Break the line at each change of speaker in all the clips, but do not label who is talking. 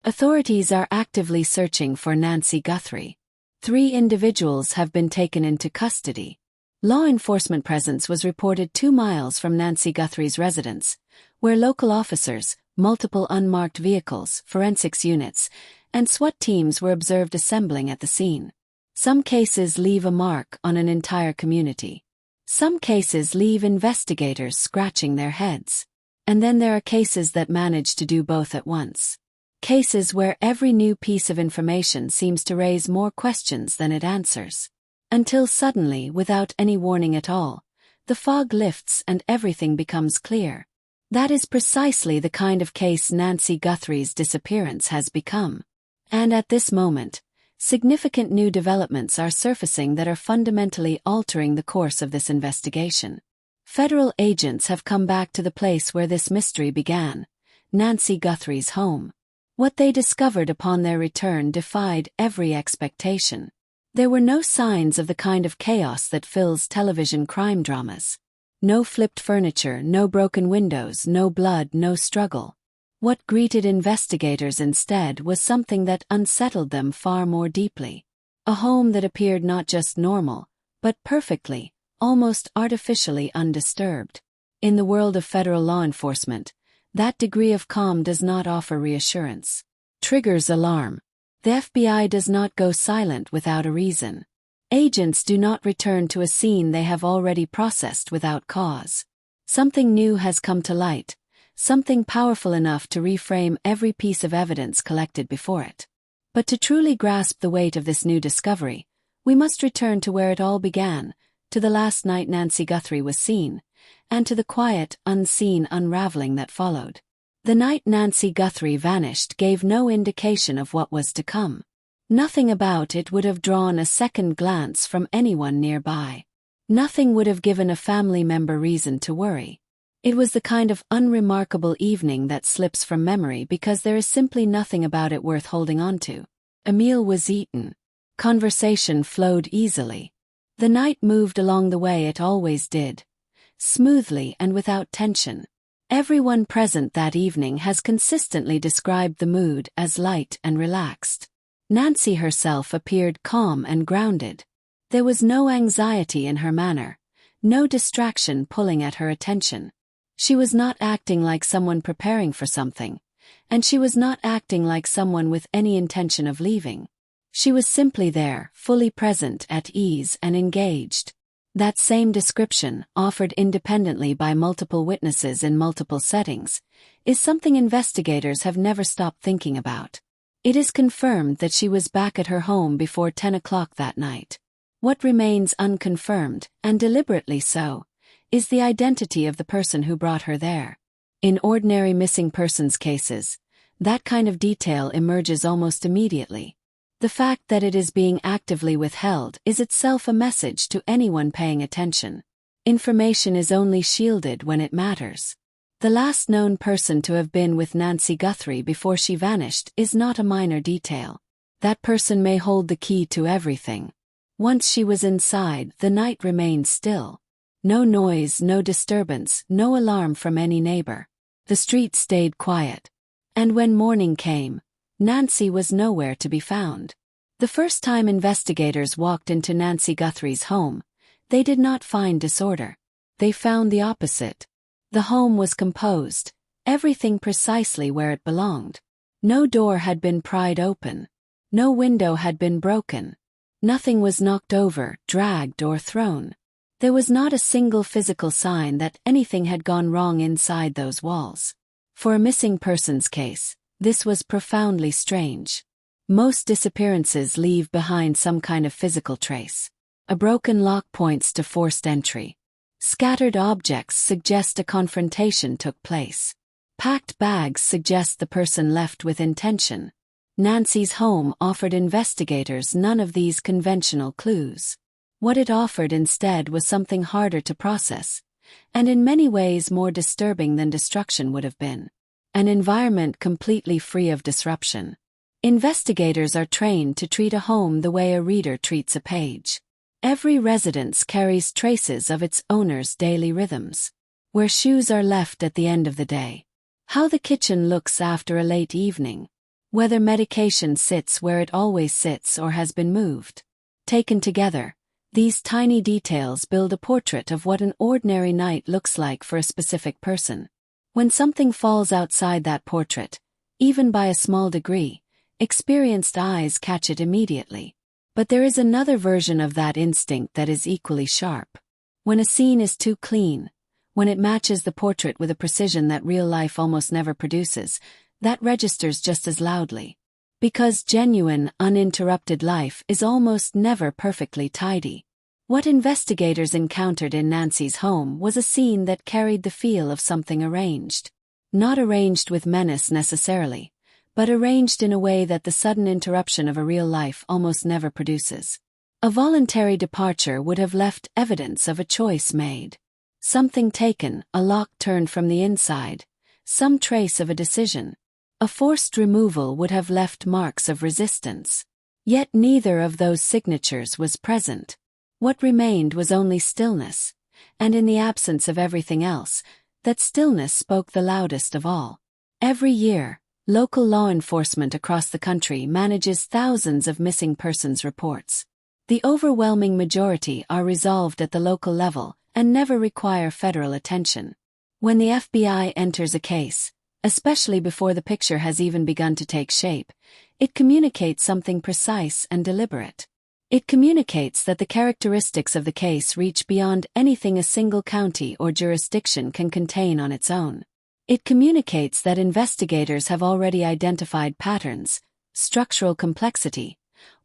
Authorities are actively searching for Nancy Guthrie. 3 individuals have been taken into custody. Law enforcement presence was reported 2 miles from Nancy Guthrie's residence, where local officers, multiple unmarked vehicles, forensics units, and SWAT teams were observed assembling at the scene. Some cases leave a mark on an entire community. Some cases leave investigators scratching their heads. And then there are cases that manage to do both at once. Cases where every new piece of information seems to raise more questions than it answers. Until suddenly, without any warning at all, the fog lifts and everything becomes clear. That is precisely the kind of case Nancy Guthrie's disappearance has become. And at this moment, significant new developments are surfacing that are fundamentally altering the course of this investigation. Federal agents have come back to the place where this mystery began, Nancy Guthrie's home. What they discovered upon their return defied every expectation. There were no signs of the kind of chaos that fills television crime dramas. No flipped furniture, no broken windows, no blood, no struggle. What greeted investigators instead was something that unsettled them far more deeply. A home that appeared not just normal, but perfectly, almost artificially undisturbed. In the world of federal law enforcement, that degree of calm does not offer reassurance. Triggers alarm. The FBI does not go silent without a reason. Agents do not return to a scene they have already processed without cause. Something new has come to light, something powerful enough to reframe every piece of evidence collected before it. But to truly grasp the weight of this new discovery, we must return to where it all began, to the last night Nancy Guthrie was seen, and to the quiet, unseen unraveling that followed. The night Nancy Guthrie vanished gave no indication of what was to come. Nothing about it would have drawn a second glance from anyone nearby. Nothing would have given a family member reason to worry. It was the kind of unremarkable evening that slips from memory because there is simply nothing about it worth holding on to. A meal was eaten. Conversation flowed easily. The night moved along the way it always did, smoothly and without tension. Everyone present that evening has consistently described the mood as light and relaxed. Nancy herself appeared calm and grounded. There was no anxiety in her manner, no distraction pulling at her attention. She was not acting like someone preparing for something, and she was not acting like someone with any intention of leaving. She was simply there, fully present, at ease and engaged. That same description, offered independently by multiple witnesses in multiple settings, is something investigators have never stopped thinking about. It is confirmed that she was back at her home before 10 o'clock that night. What remains unconfirmed, and deliberately so, is the identity of the person who brought her there. In ordinary missing persons cases, that kind of detail emerges almost immediately. The fact that it is being actively withheld is itself a message to anyone paying attention. Information is only shielded when it matters. The last known person to have been with Nancy Guthrie before she vanished is not a minor detail. That person may hold the key to everything. Once she was inside, the night remained still. No noise, no disturbance, no alarm from any neighbor. The street stayed quiet. And when morning came, Nancy was nowhere to be found. The first time investigators walked into Nancy Guthrie's home, they did not find disorder. They found the opposite. The home was composed, everything precisely where it belonged. No door had been pried open. No window had been broken. Nothing was knocked over, dragged, or thrown. There was not a single physical sign that anything had gone wrong inside those walls. For a missing persons case, this was profoundly strange. Most disappearances leave behind some kind of physical trace. A broken lock points to forced entry. Scattered objects suggest a confrontation took place. Packed bags suggest the person left with intention. Nancy's home offered investigators none of these conventional clues. What it offered instead was something harder to process, and in many ways more disturbing than destruction would have been. An environment completely free of disruption. Investigators are trained to treat a home the way a reader treats a page. Every residence carries traces of its owner's daily rhythms. Where shoes are left at the end of the day. How the kitchen looks after a late evening. whether medication sits where it always sits or has been moved. Taken together, these tiny details build a portrait of what an ordinary night looks like for a specific person. When something falls outside that portrait, even by a small degree, experienced eyes catch it immediately. But there is another version of that instinct that is equally sharp. When a scene is too clean, when it matches the portrait with a precision that real life almost never produces, that registers just as loudly. Because genuine, uninterrupted life is almost never perfectly tidy. What investigators encountered in Nancy's home was a scene that carried the feel of something arranged. Not arranged with menace necessarily, but arranged in a way that the sudden interruption of a real life almost never produces. A voluntary departure would have left evidence of a choice made. Something taken, a lock turned from the inside, some trace of a decision. A forced removal would have left marks of resistance. Yet neither of those signatures was present. What remained was only stillness, and in the absence of everything else, that stillness spoke the loudest of all. Every year, local law enforcement across the country manages thousands of missing persons reports. The overwhelming majority are resolved at the local level and never require federal attention. When the FBI enters a case, especially before the picture has even begun to take shape, it communicates something precise and deliberate. It communicates that the characteristics of the case reach beyond anything a single county or jurisdiction can contain on its own. It communicates that investigators have already identified patterns, structural complexity,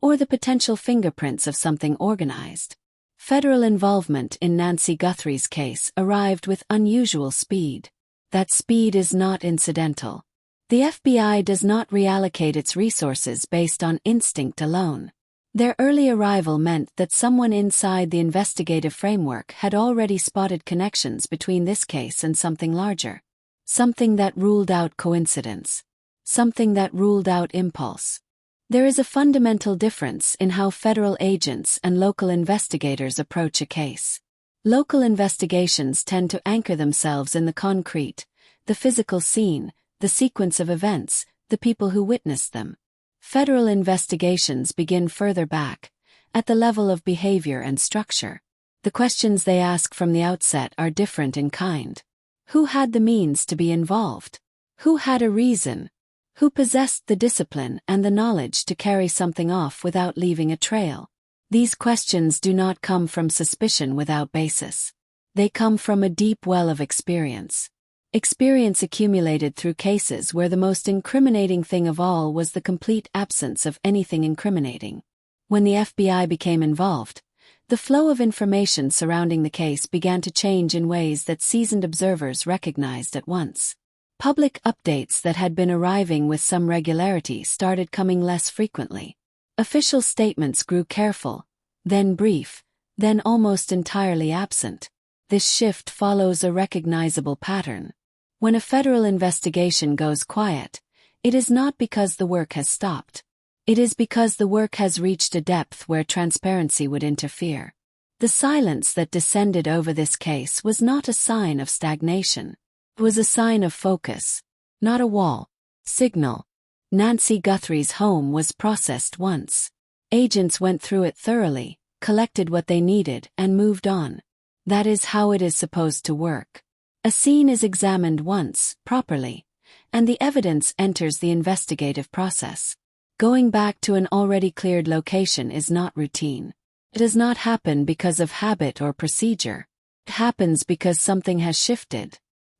or the potential fingerprints of something organized. Federal involvement in Nancy Guthrie's case arrived with unusual speed. That speed is not incidental. The FBI does not reallocate its resources based on instinct alone. Their early arrival meant that someone inside the investigative framework had already spotted connections between this case and something larger. Something that ruled out coincidence. Something that ruled out impulse. There is a fundamental difference in how federal agents and local investigators approach a case. Local investigations tend to anchor themselves in the concrete, the physical scene, the sequence of events, the people who witnessed them. Federal investigations begin further back, at the level of behavior and structure. The questions they ask from the outset are different in kind. Who had the means to be involved? Who had a reason? Who possessed the discipline and the knowledge to carry something off without leaving a trail? These questions do not come from suspicion without basis. They come from a deep well of experience. Experience accumulated through cases where the most incriminating thing of all was the complete absence of anything incriminating. When the FBI became involved, the flow of information surrounding the case began to change in ways that seasoned observers recognized at once. Public updates that had been arriving with some regularity started coming less frequently. Official statements grew careful, then brief, then almost entirely absent. This shift follows a recognizable pattern. When a federal investigation goes quiet, it is not because the work has stopped. It is because the work has reached a depth where transparency would interfere. The silence that descended over this case was not a sign of stagnation. It was a sign of focus, not a wall. Signal. Nancy Guthrie's home was processed once. Agents went through it thoroughly, collected what they needed, and moved on. That is how it is supposed to work. A scene is examined once, properly, and the evidence enters the investigative process. Going back to an already cleared location is not routine. It does not happen because of habit or procedure. It happens because something has shifted.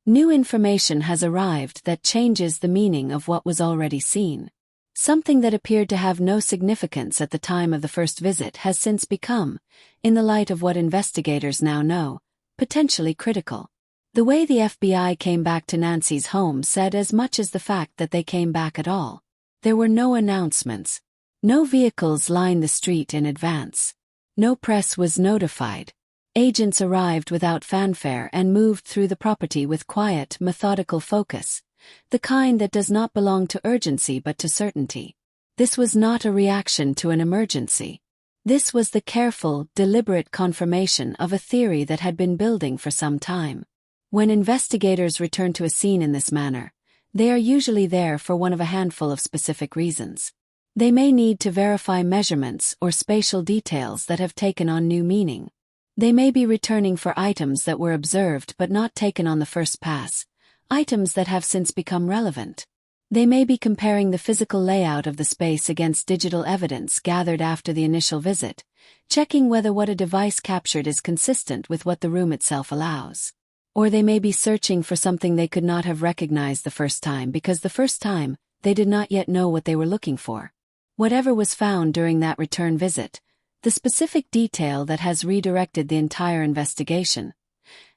New information has arrived that changes the meaning of what was already seen. Something that appeared to have no significance at the time of the first visit has since become, in the light of what investigators now know, potentially critical. The way the FBI came back to Nancy's home said as much as the fact that they came back at all. There were no announcements. No vehicles lined the street in advance. No press was notified. Agents arrived without fanfare and moved through the property with quiet, methodical focus, the kind that does not belong to urgency but to certainty. This was not a reaction to an emergency. This was the careful, deliberate confirmation of a theory that had been building for some time. When investigators return to a scene in this manner, They are usually there for one of a handful of specific reasons. They may need to verify measurements or spatial details that have taken on new meaning. They may be returning for items that were observed but not taken on the first pass, items that have since become relevant. They may be comparing the physical layout of the space against digital evidence gathered after the initial visit, checking whether what a device captured is consistent with what the room itself allows. Or they may be searching for something they could not have recognized the first time because the first time, they did not yet know what they were looking for. Whatever was found during that return visit, the specific detail that has redirected the entire investigation,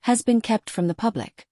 has been kept from the public.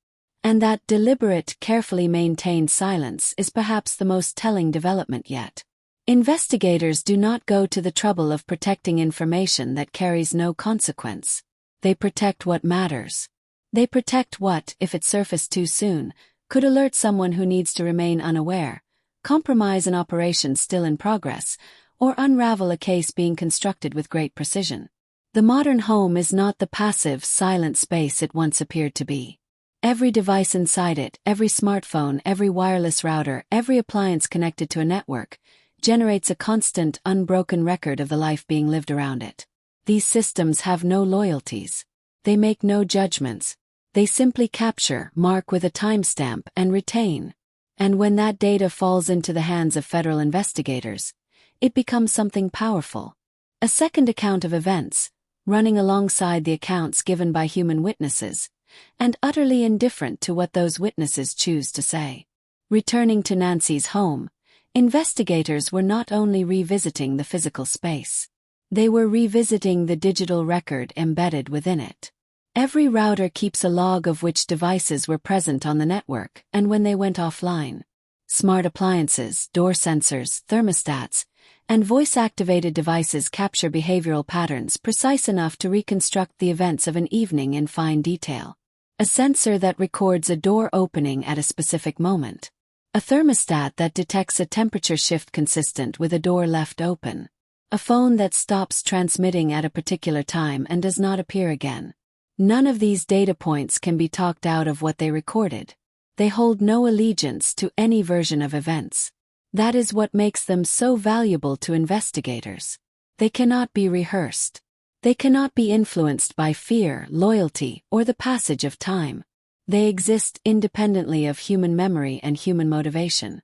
And that deliberate, carefully maintained silence is perhaps the most telling development yet. Investigators do not go to the trouble of protecting information that carries no consequence. They protect what matters. They protect what, if it surfaced too soon, could alert someone who needs to remain unaware, compromise an operation still in progress, or unravel a case being constructed with great precision. The modern home is not the passive, silent space it once appeared to be. Every device inside it, every smartphone, every wireless router, every appliance connected to a network, generates a constant, unbroken record of the life being lived around it. These systems have no loyalties. They make no judgments. They simply capture, mark with a timestamp, and retain. And when that data falls into the hands of federal investigators, it becomes something powerful. A second account of events, running alongside the accounts given by human witnesses, and utterly indifferent to what those witnesses choose to say. Returning to Nancy's home, investigators were not only revisiting the physical space. They were revisiting the digital record embedded within it. Every router keeps a log of which devices were present on the network and when they went offline. Smart appliances, door sensors, thermostats, and voice-activated devices capture behavioral patterns precise enough to reconstruct the events of an evening in fine detail. A sensor that records a door opening at a specific moment. A thermostat that detects a temperature shift consistent with a door left open. A phone that stops transmitting at a particular time and does not appear again. None of these data points can be talked out of what they recorded. They hold no allegiance to any version of events. That is what makes them so valuable to investigators. They cannot be rehearsed. They cannot be influenced by fear, loyalty, or the passage of time. They exist independently of human memory and human motivation.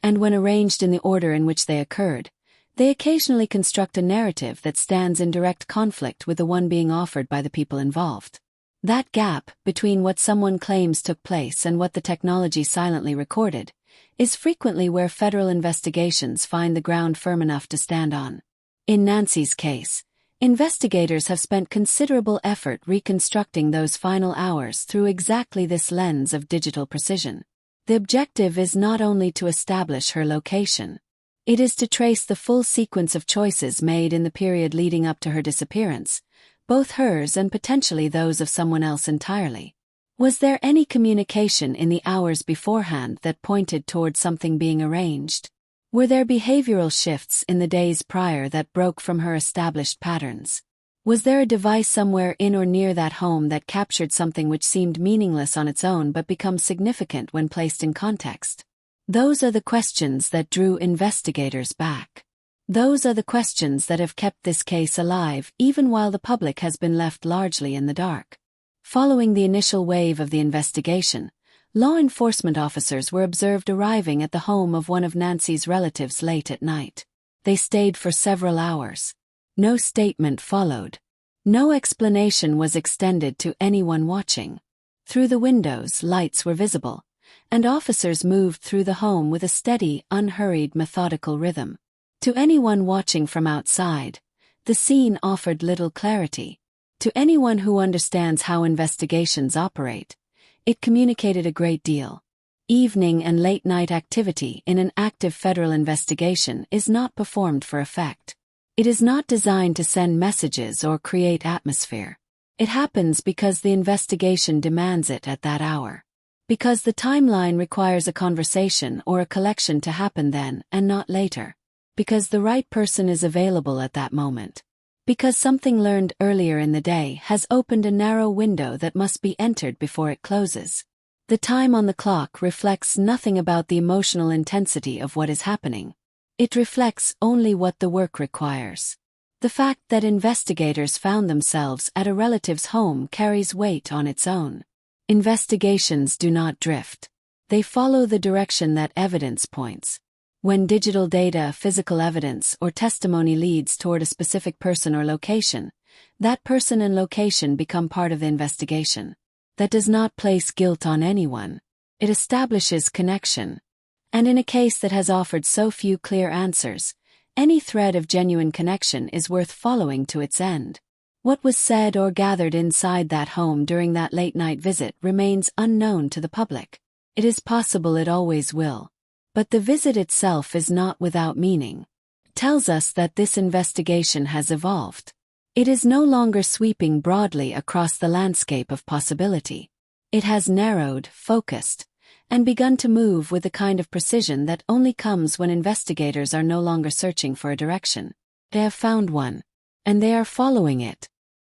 And when arranged in the order in which they occurred, they occasionally construct a narrative that stands in direct conflict with the one being offered by the people involved. That gap, between what someone claims took place and what the technology silently recorded, is frequently where federal investigations find the ground firm enough to stand on. In Nancy's case, investigators have spent considerable effort reconstructing those final hours through exactly this lens of digital precision. The objective is not only to establish her location. It is to trace the full sequence of choices made in the period leading up to her disappearance, both hers and potentially those of someone else entirely. Was there any communication in the hours beforehand that pointed toward something being arranged? Were there behavioral shifts in the days prior that broke from her established patterns? Was there a device somewhere in or near that home that captured something which seemed meaningless on its own but becomes significant when placed in context? Those are the questions that drew investigators back. Those are the questions that have kept this case alive even while the public has been left largely in the dark. Following the initial wave of the investigation, law enforcement officers were observed arriving at the home of one of Nancy's relatives late at night. They stayed for several hours. No statement followed. No explanation was extended to anyone watching. Through the windows, lights were visible, and officers moved through the home with a steady, unhurried, methodical rhythm. To anyone watching from outside, the scene offered little clarity. To anyone who understands how investigations operate, it communicated a great deal. Evening and late-night activity in an active federal investigation is not performed for effect. It is not designed to send messages or create atmosphere. It happens because the investigation demands it at that hour. Because the timeline requires a conversation or a collection to happen then and not later. Because the right person is available at that moment. Because something learned earlier in the day has opened a narrow window that must be entered before it closes. The time on the clock reflects nothing about the emotional intensity of what is happening. It reflects only what the work requires. The fact that investigators found themselves at a relative's home carries weight on its own. Investigations do not drift. They follow the direction that evidence points. When digital data, physical evidence, or testimony leads toward a specific person or location, that person and location become part of the investigation. That does not place guilt on anyone. It establishes connection. And in a case that has offered so few clear answers, any thread of genuine connection is worth following to its end. What was said or gathered inside that home during that late-night visit remains unknown to the public. It is possible it always will. But the visit itself is not without meaning. It tells us that this investigation has evolved. It is no longer sweeping broadly across the landscape of possibility. It has narrowed, focused, and begun to move with the kind of precision that only comes when investigators are no longer searching for a direction. They have found one, and they are following it.